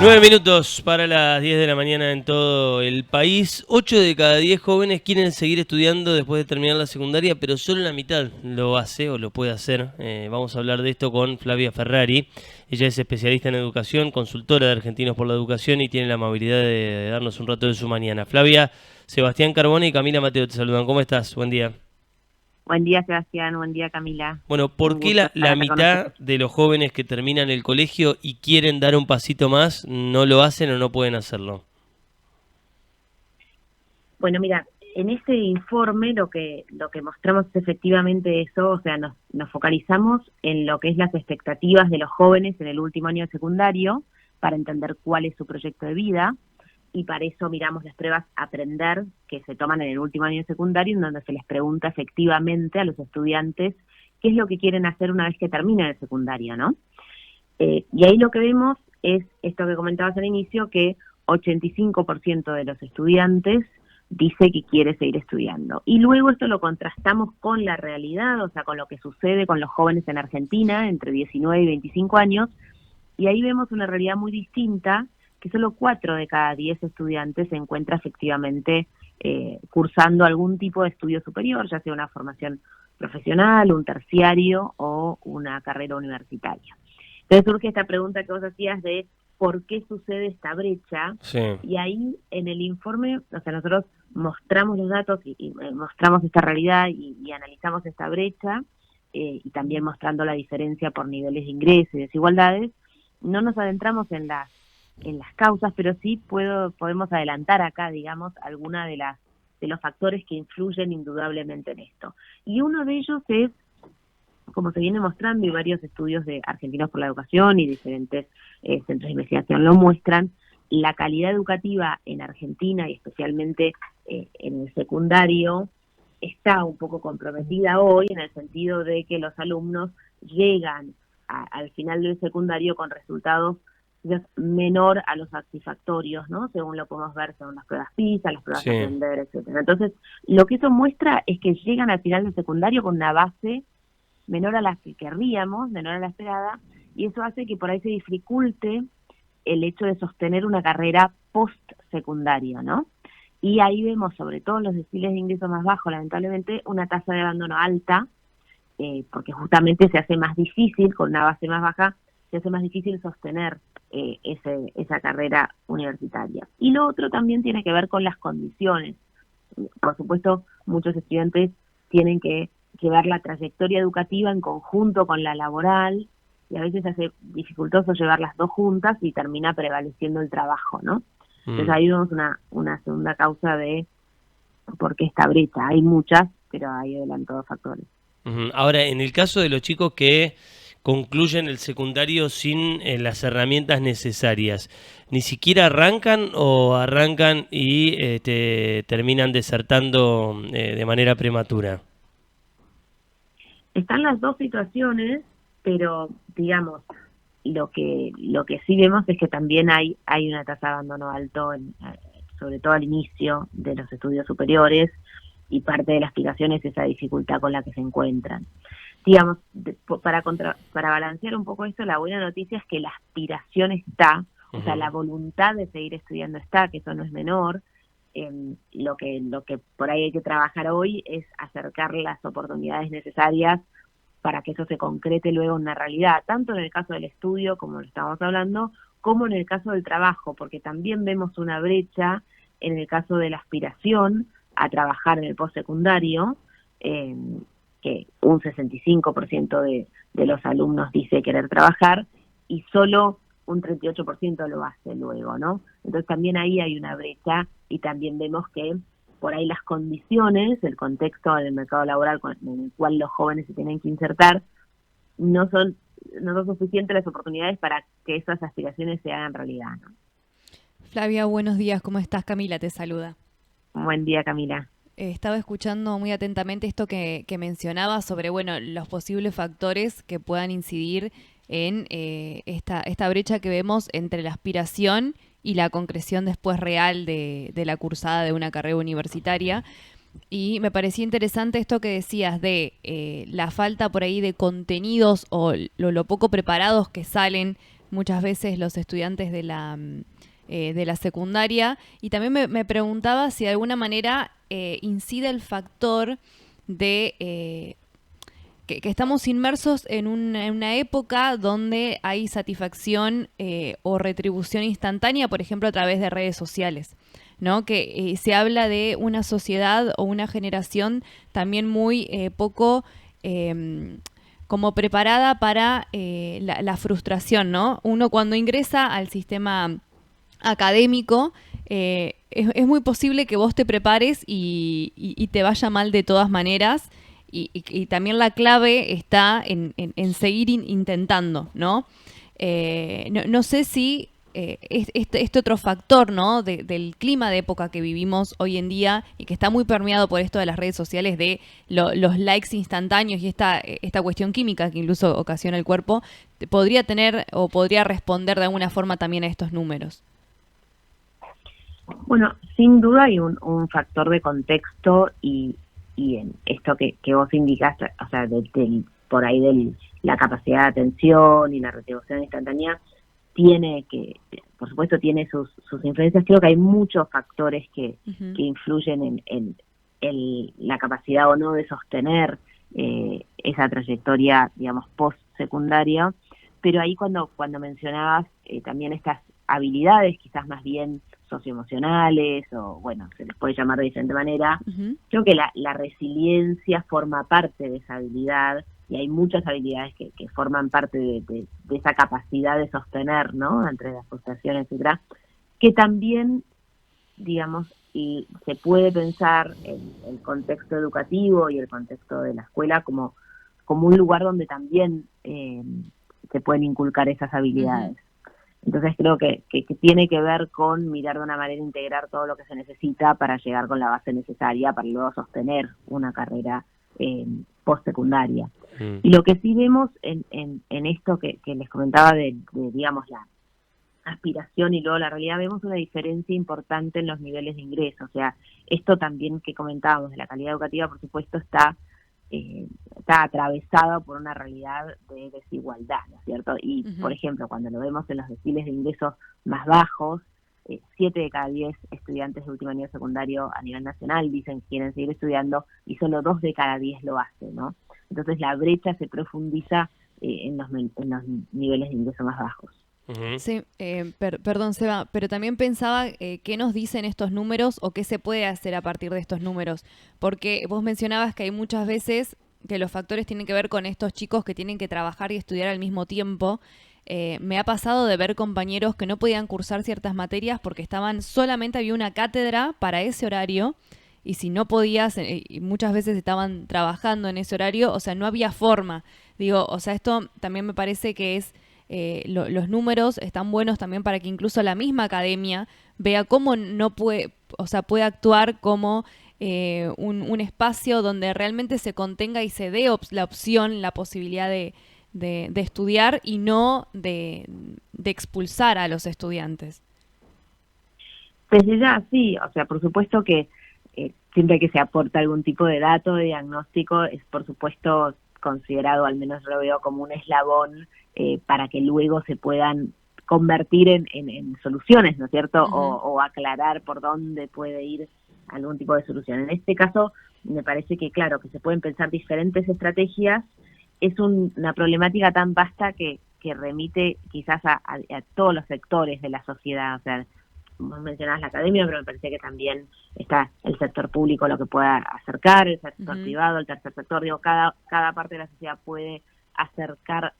9 minutos para las 10 de la mañana en todo el país. 8 de cada 10 jóvenes quieren seguir estudiando después de terminar la secundaria, pero solo la mitad lo hace o lo puede hacer. Vamos a hablar de esto con Flavia Ferrari. Ella es especialista en educación, consultora de Argentinos por la Educación y tiene la amabilidad de darnos un rato de su mañana. Flavia, Sebastián Carbone y Camila Mateo te saludan. ¿Cómo estás? Buen día. Buen día, Sebastián. Buen día, Camila. Bueno, ¿por Un qué gusto estar la acá con mitad ustedes. de los jóvenes que terminan el colegio y quieren dar un pasito más no lo hacen o no pueden hacerlo? Bueno, mira, en este informe lo que mostramos es efectivamente eso, o sea, nos focalizamos en lo que es las expectativas de los jóvenes en el último año de secundario para entender cuál es su proyecto de vida, y para eso miramos las pruebas Aprender que se toman en el último año de secundario, en donde se les pregunta efectivamente a los estudiantes qué es lo que quieren hacer una vez que terminen el secundario, ¿no? Y ahí lo que vemos es esto que comentabas al inicio, que 85% de los estudiantes dice que quiere seguir estudiando. Y luego esto lo contrastamos con la realidad, o sea, con lo que sucede con los jóvenes en Argentina entre 19 y 25 años, y ahí vemos una realidad muy distinta, que solo 4 de cada 10 estudiantes se encuentra efectivamente cursando algún tipo de estudio superior, ya sea una formación profesional, un terciario o una carrera universitaria. Entonces surge esta pregunta que vos hacías de por qué sucede esta brecha, Sí. y ahí en el informe, o sea, nosotros mostramos los datos y mostramos esta realidad y analizamos esta brecha, y también mostrando la diferencia por niveles de ingreso y desigualdades. No nos adentramos en las causas, pero sí podemos adelantar acá, digamos, alguna de los factores que influyen indudablemente en esto. Y uno de ellos es, como se viene mostrando, y varios estudios de Argentinos por la Educación y diferentes centros de investigación lo muestran, la calidad educativa en Argentina y especialmente en el secundario está un poco comprometida hoy, en el sentido de que los alumnos llegan al final del secundario con resultados menor a los satisfactorios, ¿no? Según lo podemos ver, según las pruebas PISA, las pruebas Sí. Aprender, etcétera. Entonces, lo que eso muestra es que llegan al final del secundario con una base menor a la que querríamos, menor a la esperada, y eso hace que por ahí se dificulte el hecho de sostener una carrera post-secundaria, ¿no? Y ahí vemos, sobre todo en los deciles de ingreso más bajos, lamentablemente, una tasa de abandono alta, porque justamente se hace más difícil, con una base más baja, se hace más difícil sostener esa carrera universitaria. Y lo otro también tiene que ver con las condiciones. Por supuesto, muchos estudiantes tienen que ver la trayectoria educativa en conjunto con la laboral, y a veces hace dificultoso llevar las dos juntas y termina prevaleciendo el trabajo, ¿no? Entonces ahí vemos una segunda causa de por qué esta brecha. Hay muchas, pero ahí adelanto dos factores. Ahora, en el caso de los chicos que concluyen el secundario sin las herramientas necesarias, ¿ni siquiera arrancan o arrancan y terminan desertando de manera prematura? Están las dos situaciones, pero digamos, lo que sí vemos es que también hay una tasa de abandono alto, sobre todo al inicio de los estudios superiores, y parte de la explicación es esa dificultad con la que se encuentran. Digamos, para balancear un poco esto, la buena noticia es que la aspiración está, o sea, la voluntad de seguir estudiando está, que eso no es menor. Lo que por ahí hay que trabajar hoy es acercar las oportunidades necesarias para que eso se concrete luego en una realidad, tanto en el caso del estudio, como lo estamos hablando, como en el caso del trabajo, porque también vemos una brecha en el caso de la aspiración a trabajar en el postsecundario, que un 65% de los alumnos dice querer trabajar y solo un 38% lo hace luego, ¿no? Entonces también ahí hay una brecha, y también vemos que por ahí las condiciones, el contexto del mercado laboral en el cual los jóvenes se tienen que insertar, no son suficientes las oportunidades para que esas aspiraciones se hagan realidad, ¿no? Flavia, buenos días, ¿cómo estás? Camila te saluda. Buen día, Camila. Estaba escuchando muy atentamente esto que mencionabas sobre, bueno, los posibles factores que puedan incidir en esta brecha que vemos entre la aspiración y la concreción después real de la cursada de una carrera universitaria. Y me parecía interesante esto que decías de la falta por ahí de contenidos o lo poco preparados que salen muchas veces los estudiantes de la secundaria. Y también me preguntaba si de alguna manera incide el factor de que estamos inmersos en una época donde hay satisfacción o retribución instantánea, por ejemplo, a través de redes sociales, ¿no? Que se habla de una sociedad o una generación también muy poco como preparada para la frustración, ¿no? Uno cuando ingresa al sistema académico, es muy posible que vos te prepares y te vaya mal de todas maneras. Y también la clave está en seguir intentando, ¿no? No sé si este otro factor, ¿no? Del clima de época que vivimos hoy en día y que está muy permeado por esto de las redes sociales, de los likes instantáneos y esta cuestión química que incluso ocasiona el cuerpo, podría tener o podría responder de alguna forma también a estos números. Bueno, sin duda hay un factor de contexto y en esto que vos indicaste, o sea, por ahí de la capacidad de atención y la retribución instantánea, por supuesto tiene sus influencias. Creo que hay muchos factores que influyen en la capacidad o no de sostener esa trayectoria, digamos, post-secundaria, pero ahí cuando mencionabas también estas habilidades, quizás más bien socioemocionales, o bueno, se les puede llamar de diferente manera. Creo que la resiliencia forma parte de esa habilidad, y hay muchas habilidades que forman parte de esa capacidad de sostener, ¿no?, entre las frustraciones, etcétera, que también, digamos, y se puede pensar el contexto educativo y el contexto de la escuela como un lugar donde también se pueden inculcar esas habilidades. Entonces creo que tiene que ver con mirar de una manera integrar todo lo que se necesita para llegar con la base necesaria para luego sostener una carrera postsecundaria. Y lo que sí vemos en esto que les comentaba de digamos, la aspiración y luego la realidad, vemos una diferencia importante en los niveles de ingreso. O sea, esto también que comentábamos de la calidad educativa, por supuesto, está atravesado por una realidad de desigualdad, ¿no es cierto? Y, por ejemplo, cuando lo vemos en los deciles de ingresos más bajos, 7 de cada 10 estudiantes de último año secundario a nivel nacional dicen que quieren seguir estudiando y solo 2 de cada 10 lo hacen, ¿no? Entonces la brecha se profundiza en los niveles de ingreso más bajos. Sí, perdón, Seba, pero también pensaba qué nos dicen estos números o qué se puede hacer a partir de estos números, porque vos mencionabas que hay muchas veces que los factores tienen que ver con estos chicos que tienen que trabajar y estudiar al mismo tiempo. Me ha pasado de ver compañeros que no podían cursar ciertas materias porque solamente había una cátedra para ese horario, y si no podías, y muchas veces estaban trabajando en ese horario, o sea, no había forma. Digo, o sea, esto también me parece que es... los números están buenos también para que incluso la misma academia vea cómo no puede, o sea, puede actuar como un espacio donde realmente se contenga y se dé la opción, la posibilidad de estudiar y no de expulsar a los estudiantes. Desde ya, sí, o sea, por supuesto que siempre que se aporta algún tipo de dato, de diagnóstico, es por supuesto considerado, al menos lo veo como un eslabón para que luego se puedan convertir en soluciones, ¿no es cierto? O aclarar por dónde puede ir algún tipo de solución. En este caso, me parece que, claro, que se pueden pensar diferentes estrategias. Es una problemática tan vasta que remite quizás a todos los sectores de la sociedad. O sea, vos mencionabas la academia, pero me parece que también está el sector público lo que pueda acercar, el sector privado, el tercer sector. Digo, cada parte de la sociedad puede acercar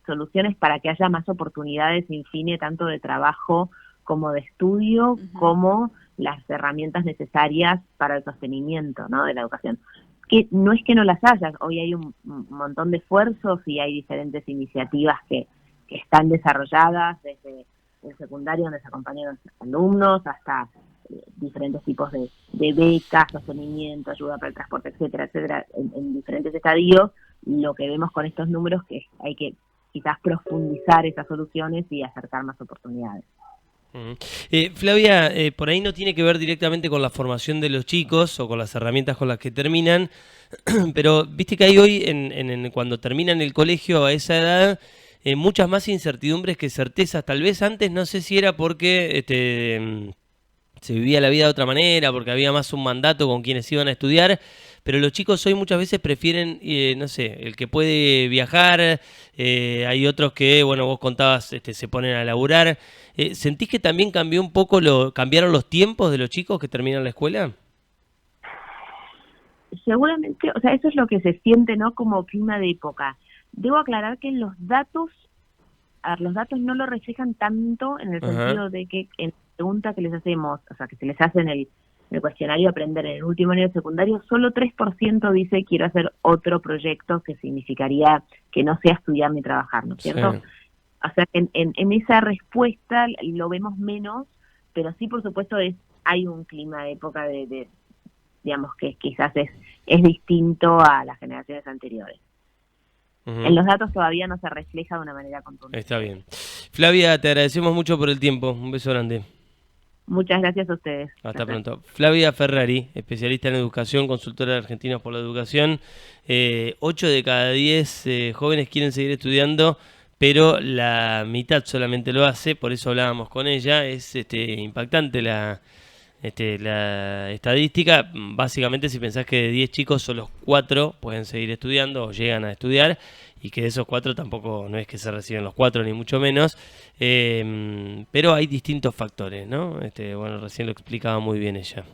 soluciones para que haya más oportunidades sin fin, tanto de trabajo como de estudio, como las herramientas necesarias para el sostenimiento, ¿no?, de la educación. Que no es que no las haya, hoy hay un montón de esfuerzos y hay diferentes iniciativas que están desarrolladas desde el secundario, donde se acompañan a los alumnos, hasta diferentes tipos de becas, sostenimiento, ayuda para el transporte, etcétera, etcétera, en diferentes estadios. Lo que vemos con estos números que hay que quizás profundizar esas soluciones y acercar más oportunidades. Flavia, por ahí no tiene que ver directamente con la formación de los chicos o con las herramientas con las que terminan, pero viste que hay hoy, cuando terminan el colegio a esa edad, muchas más incertidumbres que certezas. Tal vez antes, no sé si era porque se vivía la vida de otra manera, porque había más un mandato con quienes iban a estudiar, pero los chicos hoy muchas veces prefieren, no sé, el que puede viajar, hay otros que, bueno, vos contabas, se ponen a laburar. ¿Sentís que también cambió un poco, cambiaron los tiempos de los chicos que terminan la escuela? Seguramente, o sea, eso es lo que se siente, ¿no? Como clima de época. Debo aclarar que los datos no lo reflejan tanto en el Ajá. sentido de que en la pregunta que les hacemos, o sea, que se les hace en el cuestionario Aprender en el último año de secundario, solo 3% dice quiero hacer otro proyecto que significaría que no sea estudiar ni trabajar, ¿no es cierto? Sí. O sea, en esa respuesta lo vemos menos, pero sí, por supuesto, hay un clima de época digamos, que quizás es distinto a las generaciones anteriores. En los datos todavía no se refleja de una manera contundente. Está bien. Flavia, te agradecemos mucho por el tiempo. Un beso grande. Muchas gracias a ustedes. Hasta pronto. Flavia Ferrari, especialista en educación, consultora de Argentinos por la Educación. 8 de cada 10 jóvenes quieren seguir estudiando, pero la mitad solamente lo hace, por eso hablábamos con ella. Es impactante la estadística. Básicamente, si pensás que de 10 chicos solo 4 pueden seguir estudiando o llegan a estudiar, y que de esos 4 tampoco no es que se reciben los 4 ni mucho menos, pero hay distintos factores, ¿no? Bueno, recién lo explicaba muy bien ella.